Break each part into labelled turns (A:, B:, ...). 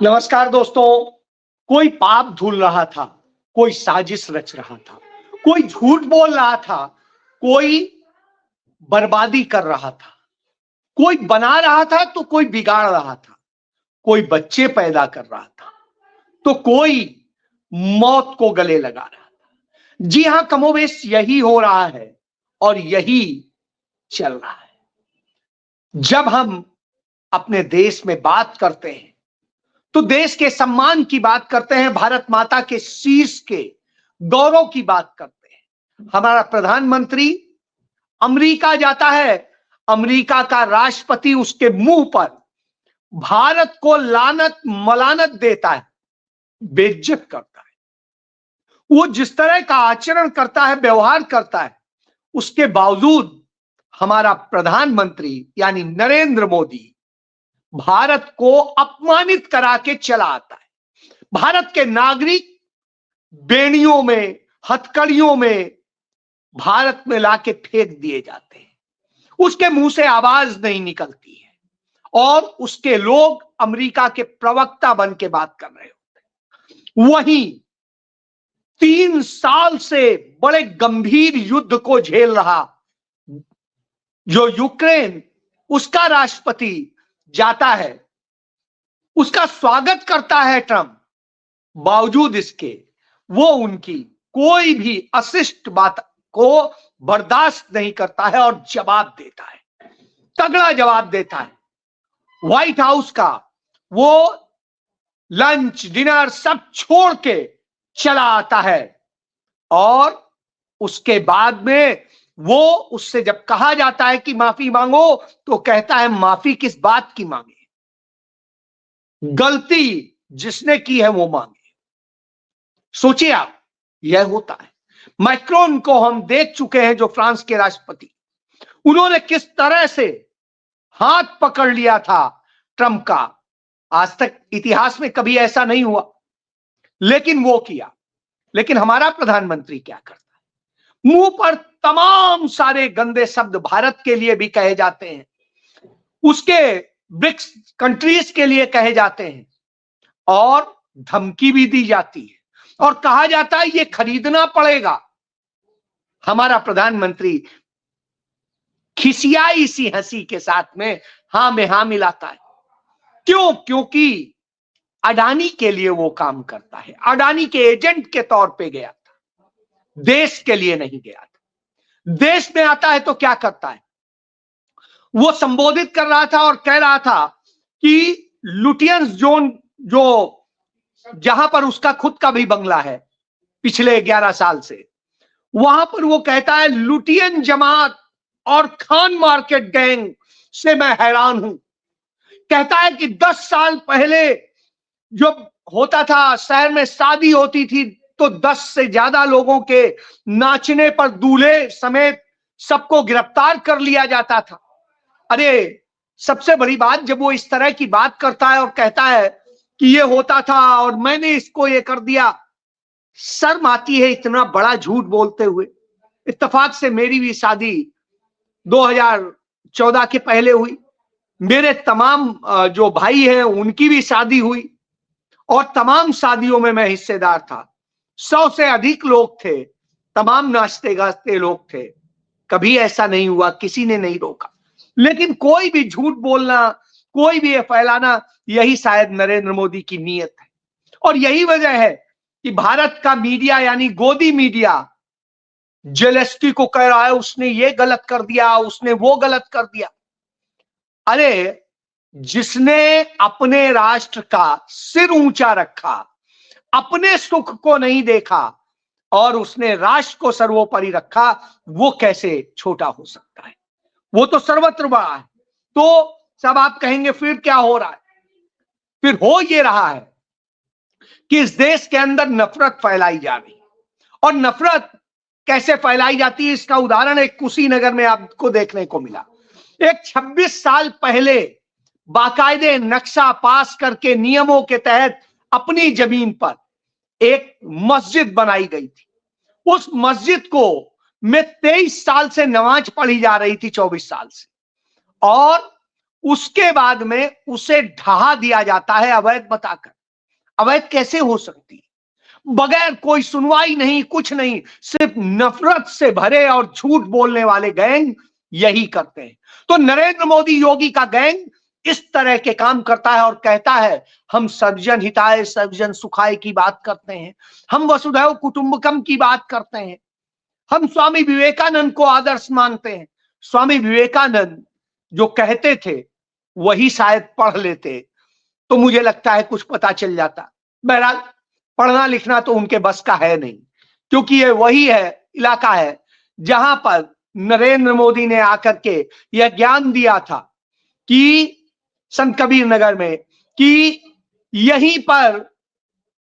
A: नमस्कार दोस्तों। कोई पाप धुल रहा था, कोई साजिश रच रहा था, कोई झूठ बोल रहा था, कोई बर्बादी कर रहा था, कोई बना रहा था तो कोई बिगाड़ रहा था, कोई बच्चे पैदा कर रहा था तो कोई मौत को गले लगा रहा था। जी हां, कमोबेश यही हो रहा है और यही चल रहा है। जब हम अपने देश में बात करते हैं तो देश के सम्मान की बात करते हैं, भारत माता के शीर्ष के गौरव की बात करते हैं। हमारा प्रधानमंत्री अमेरिका जाता है, अमेरिका का राष्ट्रपति उसके मुंह पर भारत को लानत मलानत देता है, बेइज्जत करता है। वो जिस तरह का आचरण करता है, व्यवहार करता है, उसके बावजूद हमारा प्रधानमंत्री यानी नरेंद्र मोदी भारत को अपमानित करा के चला आता है। भारत के नागरिक बेड़ियों में, हथकड़ियों में भारत में लाके फेंक दिए जाते हैं। उसके मुंह से आवाज नहीं निकलती है और उसके लोग अमेरिका के प्रवक्ता बन के बात कर रहे होते हैं। वहीं 3 साल से बड़े गंभीर युद्ध को झेल रहा जो यूक्रेन, उसका राष्ट्रपति जाता है, उसका स्वागत करता है ट्रंप। बावजूद इसके वो उनकी कोई भी अशिष्ट बात को बर्दाश्त नहीं करता है और जवाब देता है, तगड़ा जवाब देता है। व्हाइट हाउस का वो लंच डिनर सब छोड़ के चला आता है और उसके बाद में वो उससे जब कहा जाता है कि माफी मांगो तो कहता है माफी किस बात की मांगे, गलती जिसने की है वो मांगे। सोचिए आप, यह होता है। मैक्रोन को हम देख चुके हैं, जो फ्रांस के राष्ट्रपति, उन्होंने किस तरह से हाथ पकड़ लिया था ट्रंप का। आज तक इतिहास में कभी ऐसा नहीं हुआ, लेकिन वो किया। लेकिन हमारा प्रधानमंत्री क्या करता है? मुंह पर तमाम सारे गंदे शब्द भारत के लिए भी कहे जाते हैं, उसके ब्रिक्स कंट्रीज के लिए कहे जाते हैं और धमकी भी दी जाती है और कहा जाता है ये खरीदना पड़ेगा। हमारा प्रधानमंत्री खिसियाई सी हंसी के साथ में हां में हां मिलाता है। क्यों? क्योंकि अडानी के लिए वो काम करता है, अडानी के एजेंट के तौर पे गया था, देश के लिए नहीं गया था। देश में आता है तो क्या करता है? वो संबोधित कर रहा था और कह रहा था कि लुटियंस जोन, जो जहां पर उसका खुद का भी बंगला है पिछले 11 साल से, वहां पर वो कहता है लुटियन जमात और खान मार्केट गैंग से मैं हैरान हूं। कहता है कि 10 साल पहले जो होता था, शहर में शादी होती थी तो 10 से ज्यादा लोगों के नाचने पर दूल्हे समेत सबको गिरफ्तार कर लिया जाता था। अरे सबसे बड़ी बात, जब वो इस तरह की बात करता है और कहता है कि ये होता था और मैंने इसको ये कर दिया, शर्म आती है इतना बड़ा झूठ बोलते हुए। इत्तेफाक से मेरी भी शादी 2014 के पहले हुई, मेरे तमाम जो भाई हैं उनकी भी शादी हुई और तमाम शादियों में मैं हिस्सेदार था। 100 से अधिक लोग थे, तमाम नाचते गाते लोग थे। कभी ऐसा नहीं हुआ, किसी ने नहीं रोका। लेकिन कोई भी झूठ बोलना, कोई भी ये फैलाना, यही शायद नरेंद्र मोदी की नीयत है। और यही वजह है कि भारत का मीडिया यानी गोदी मीडिया जेलेंस्की को कह रहा है उसने ये गलत कर दिया, उसने वो गलत कर दिया। अरे जिसने अपने राष्ट्र का सिर ऊंचा रखा, अपने सुख को नहीं देखा और उसने राष्ट्र को सर्वोपरि रखा, वो कैसे छोटा हो सकता है? वो तो सर्वत्र बड़ा है। तो सब आप कहेंगे फिर क्या हो रहा है? फिर हो ये रहा है कि इस देश के अंदर नफरत फैलाई जा रही है। और नफरत कैसे फैलाई जाती है, इसका उदाहरण एक कुशीनगर में आपको देखने को मिला। एक 26 साल पहले बाकायदे नक्शा पास करके नियमों के तहत अपनी जमीन पर एक मस्जिद बनाई गई थी। उस मस्जिद को में 23 साल से नमाज पढ़ी जा रही थी, 24 साल से, और उसके बाद में उसे ढहा दिया जाता है अवैध बताकर। अवैध कैसे हो सकती है? बगैर कोई सुनवाई नहीं, कुछ नहीं, सिर्फ नफरत से भरे और झूठ बोलने वाले गैंग यही करते हैं। तो नरेंद्र मोदी योगी का गैंग इस तरह के काम करता है और कहता है हम सर्वजन हिताय सर्वजन सुखाय की बात करते हैं, हम वसुधैव कुटुंबकम की बात करते हैं, हम स्वामी विवेकानंद को आदर्श मानते हैं। स्वामी विवेकानंद जो कहते थे वही शायद पढ़ लेते तो मुझे लगता है कुछ पता चल जाता। बहरहाल पढ़ना लिखना तो उनके बस का है नहीं, क्योंकि ये वही है इलाका है जहां पर नरेंद्र मोदी ने आकर के यह ज्ञान दिया था कि संत कबीर नगर में कि यहीं पर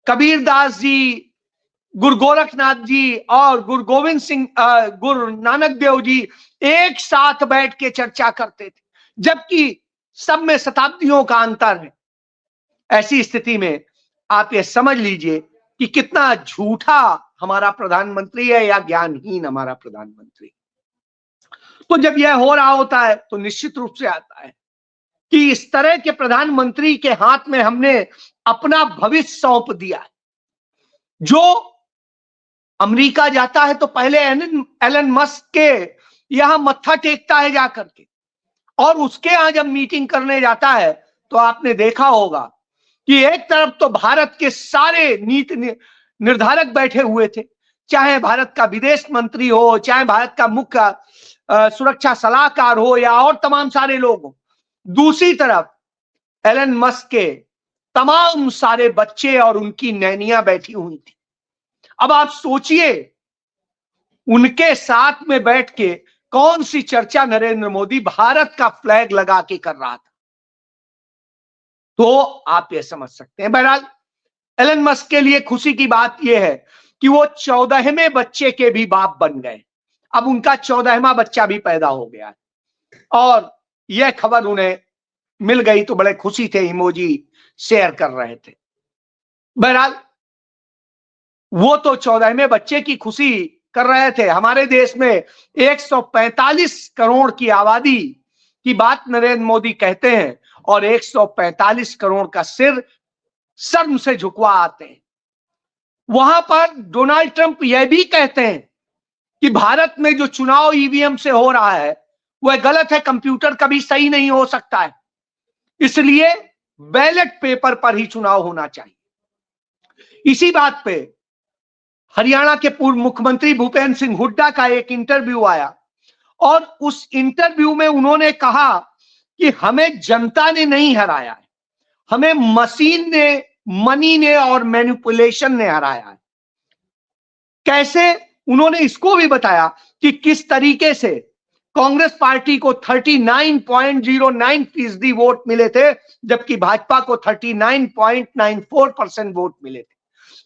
A: कबीरदास जी, गुरु गोरखनाथ जी और गुरु गोविंद सिंह, गुरु नानक देव जी एक साथ बैठ के चर्चा करते थे, जबकि सब में शताब्दियों का अंतर है। ऐसी स्थिति में आप ये समझ लीजिए कि कितना झूठा हमारा प्रधानमंत्री है या ज्ञानहीन हमारा प्रधानमंत्री। तो जब यह हो रहा होता है तो निश्चित रूप से आता है कि इस तरह के प्रधानमंत्री के हाथ में हमने अपना भविष्य सौंप दिया है। जो अमेरिका जाता है तो पहले एलन मस्क के यहां मत्था टेकता है जाकर के, और उसके यहां जब मीटिंग करने जाता है तो आपने देखा होगा कि एक तरफ तो भारत के सारे नीति निर्धारक बैठे हुए थे, चाहे भारत का विदेश मंत्री हो, चाहे भारत का मुख्य सुरक्षा सलाहकार हो या और तमाम सारे लोग हो। दूसरी तरफ एलन मस्क के तमाम सारे बच्चे और उनकी नैनियां बैठी हुई थी। अब आप सोचिए उनके साथ में बैठ के कौन सी चर्चा नरेंद्र मोदी भारत का फ्लैग लगा के कर रहा था, तो आप ये समझ सकते हैं। बहरहाल एलन मस्क के लिए खुशी की बात यह है कि वो 14वें बच्चे के भी बाप बन गए। अब उनका 14वां बच्चा भी पैदा हो गया है और यह खबर उन्हें मिल गई तो बड़े खुशी थे, इमोजी शेयर कर रहे थे। बहरहाल वो तो 14वें बच्चे की खुशी कर रहे थे। हमारे देश में 145 करोड़ की आबादी की बात नरेंद्र मोदी कहते हैं और 145 करोड़ का सिर शर्म से झुकवा आते हैं। वहां पर डोनाल्ड ट्रंप यह भी कहते हैं कि भारत में जो चुनाव ईवीएम से हो रहा है वह गलत है, कंप्यूटर कभी सही नहीं हो सकता है, इसलिए बैलेट पेपर पर ही चुनाव होना चाहिए। इसी बात पे हरियाणा के पूर्व मुख्यमंत्री भूपेंद्र सिंह हुड्डा का एक इंटरव्यू आया और उस इंटरव्यू में उन्होंने कहा कि हमें जनता ने नहीं हराया है, हमें मशीन ने, मनी ने और मैनिपुलेशन ने हराया है। कैसे? उन्होंने इसको भी बताया कि किस तरीके से कांग्रेस पार्टी को 39.09% वोट मिले थे जबकि भाजपा को 39.94% वोट मिले थे,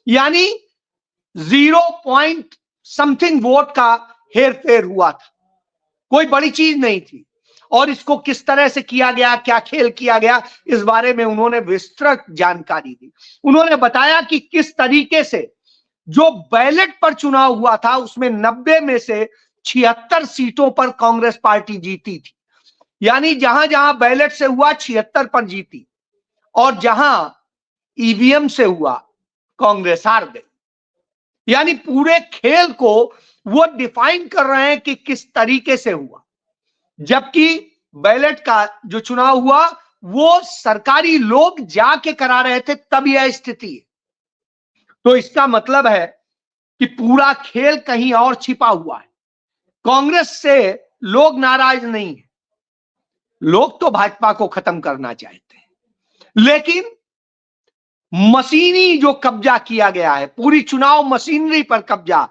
A: यानी 0 पॉइंट समथिंग वोट का हेर फेर हुआ था, कोई बड़ी चीज नहीं थी। और इसको किस तरह से किया गया, क्या खेल किया गया, इस बारे में उन्होंने विस्तृत जानकारी दी। उन्होंने बताया कि किस तरीके से जो बैलेट पर चुनाव हुआ था उसमें 90 में से 76 सीटों पर कांग्रेस पार्टी जीती थी, यानी जहां जहां बैलेट से हुआ 76 पर जीती और जहां ईवीएम से हुआ कांग्रेस हार गई। यानी पूरे खेल को वो डिफाइन कर रहे हैं कि किस तरीके से हुआ, जबकि बैलेट का जो चुनाव हुआ वो सरकारी लोग जाके करा रहे थे, तब यह स्थिति है। तो इसका मतलब है कि पूरा खेल कहीं और छिपा हुआ है। कांग्रेस से लोग नाराज नहीं है, लोग तो भाजपा को खत्म करना चाहते हैं, लेकिन मशीनी जो कब्जा किया गया है, पूरी चुनाव मशीनरी पर कब्जा,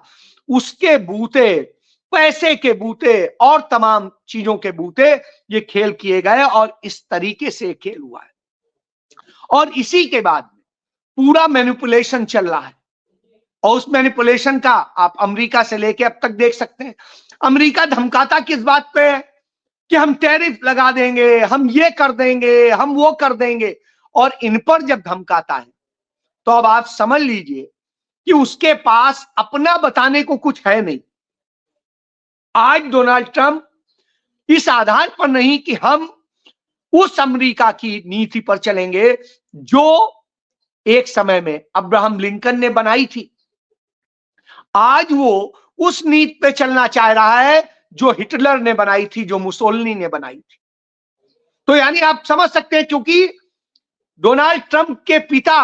A: उसके बूते, पैसे के बूते और तमाम चीजों के बूते ये खेल किए गए और इस तरीके से खेल हुआ है। और इसी के बाद पूरा मैनिपुलेशन चल रहा है और उस मैनिपुलेशन का आप अमेरिका से लेके अब तक देख सकते हैं। अमेरिका धमकाता किस बात पे है कि हम टैरिफ लगा देंगे, हम ये कर देंगे, हम वो कर देंगे, और इन पर जब धमकाता है तो अब आप समझ लीजिए कि उसके पास अपना बताने को कुछ है नहीं। आज डोनाल्ड ट्रंप इस आधार पर नहीं कि हम उस अमेरिका की नीति पर चलेंगे जो एक समय में अब्राहम लिंकन ने बनाई थी। आज वो उस नीति पे चलना चाह रहा है जो हिटलर ने बनाई थी, जो मुसोलिनी ने बनाई थी। तो यानी आप समझ सकते हैं, क्योंकि डोनाल्ड ट्रंप के पिता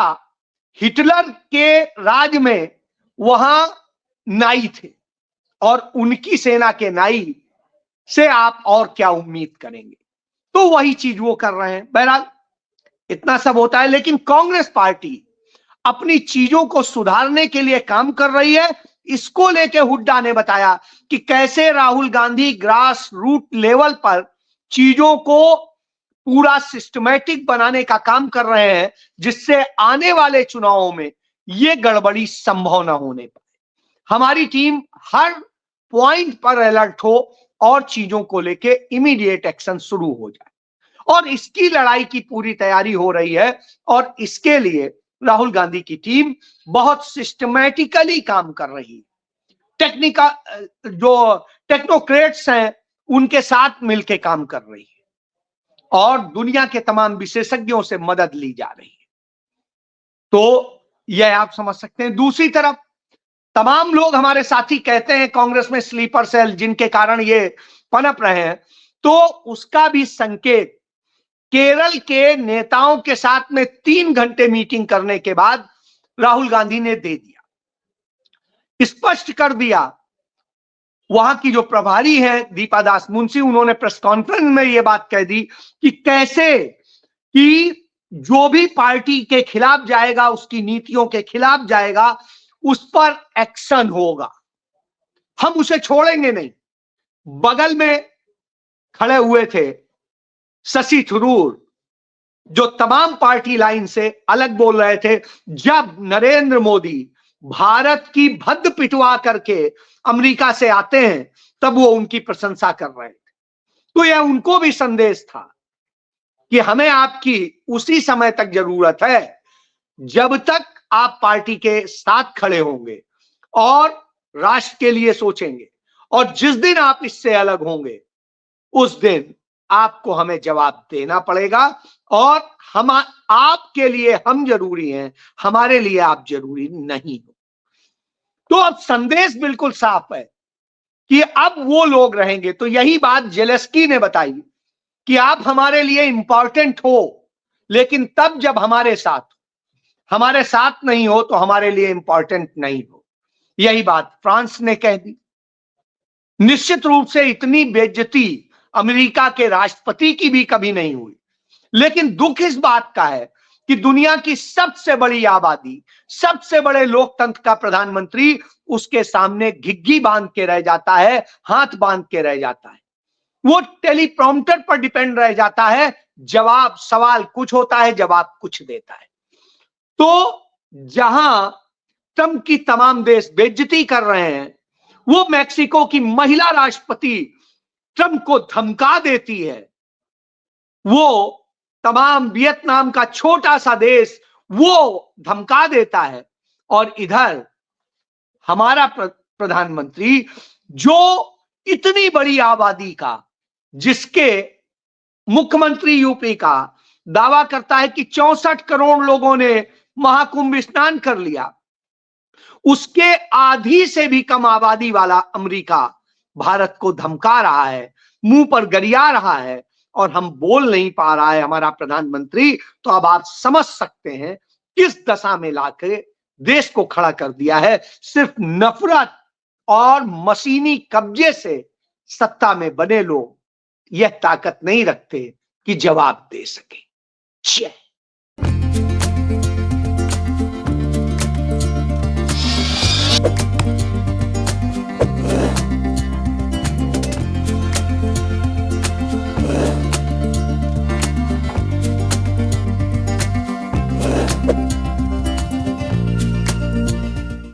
A: हिटलर के राज में वहां नाई थे और उनकी सेना के नाई से आप और क्या उम्मीद करेंगे। तो वही चीज वो कर रहे हैं। बहरहाल इतना सब होता है, लेकिन कांग्रेस पार्टी अपनी चीजों को सुधारने के लिए काम कर रही है। इसको लेके हुड्डा ने बताया कि कैसे Rahul Gandhi grass root level पर चीजों को पूरा सिस्टमैटिक बनाने का काम कर रहे हैं, जिससे आने वाले चुनावों में यह गड़बड़ी संभव न होने पाए। हमारी टीम हर पॉइंट पर अलर्ट हो और चीजों को लेके इमीडिएट एक्शन शुरू हो जाए, और इसकी लड़ाई की पूरी तैयारी हो रही है। और इसके लिए राहुल गांधी की टीम बहुत सिस्टमैटिकली काम कर रही है। जो टेक्नोक्रेट्स हैं उनके साथ मिलकर काम कर रही है और दुनिया के तमाम विशेषज्ञों से मदद ली जा रही है। तो यह आप समझ सकते हैं। दूसरी तरफ तमाम लोग हमारे साथी कहते हैं कांग्रेस में स्लीपर सेल जिनके कारण ये पनप रहे हैं, तो उसका भी संकेत केरल के नेताओं के साथ में 3 घंटे मीटिंग करने के बाद राहुल गांधी ने दे दिया, स्पष्ट कर दिया। वहां की जो प्रभारी है दीपा दास मुंशी, उन्होंने प्रेस कॉन्फ्रेंस में यह बात कह दी कि कैसे कि जो भी पार्टी के खिलाफ जाएगा, उसकी नीतियों के खिलाफ जाएगा, उस पर एक्शन होगा, हम उसे छोड़ेंगे नहीं। बगल में खड़े हुए थे शशि थरूर, जो तमाम पार्टी लाइन से अलग बोल रहे थे। जब नरेंद्र मोदी भारत की भद्द पिटवा करके अमेरिका से आते हैं, तब वो उनकी प्रशंसा कर रहे थे। तो यह उनको भी संदेश था कि हमें आपकी उसी समय तक जरूरत है जब तक आप पार्टी के साथ खड़े होंगे और राष्ट्र के लिए सोचेंगे, और जिस दिन आप इससे अलग होंगे उस दिन आपको हमें जवाब देना पड़ेगा, और हम आपके लिए हम जरूरी हैं, हमारे लिए आप जरूरी नहीं हो। तो अब संदेश बिल्कुल साफ है कि अब वो लोग रहेंगे। तो यही बात जेलेंस्की ने बताई कि आप हमारे लिए इंपॉर्टेंट हो, लेकिन तब जब हमारे साथ नहीं हो तो हमारे लिए इंपॉर्टेंट नहीं हो। यही बात फ्रांस ने कह दी। निश्चित रूप से इतनी बेइज्जती अमेरिका के राष्ट्रपति की भी कभी नहीं हुई, लेकिन दुख इस बात का है कि दुनिया की सबसे बड़ी आबादी, सबसे बड़े लोकतंत्र का प्रधानमंत्री उसके सामने घिघी बांध के रह जाता है, हाथ बांध के रह जाता है। वो टेलीप्रॉम्प्टर पर डिपेंड रह जाता है, जवाब सवाल कुछ होता है, जवाब कुछ देता है। तो जहां ट्रंप की तमाम देश बेइज्जती कर रहे हैं, वो मैक्सिको की महिला राष्ट्रपति ट्रंप को धमका देती है। वो तमाम वियतनाम का छोटा सा देश वो धमका देता है, और इधर हमारा प्रधानमंत्री जो इतनी बड़ी आबादी का, जिसके मुख्यमंत्री यूपी का दावा करता है कि 64 करोड़ लोगों ने महाकुंभ स्नान कर लिया, उसके आधी से भी कम आबादी वाला अमेरिका भारत को धमका रहा है, मुंह पर गरिया रहा है, और हम बोल नहीं पा रहा है हमारा प्रधानमंत्री। तो अब आप समझ सकते हैं किस दशा में लाके देश को खड़ा कर दिया है। सिर्फ नफरत और मशीनी कब्जे से सत्ता में बने लोग यह ताकत नहीं रखते कि जवाब दे सके।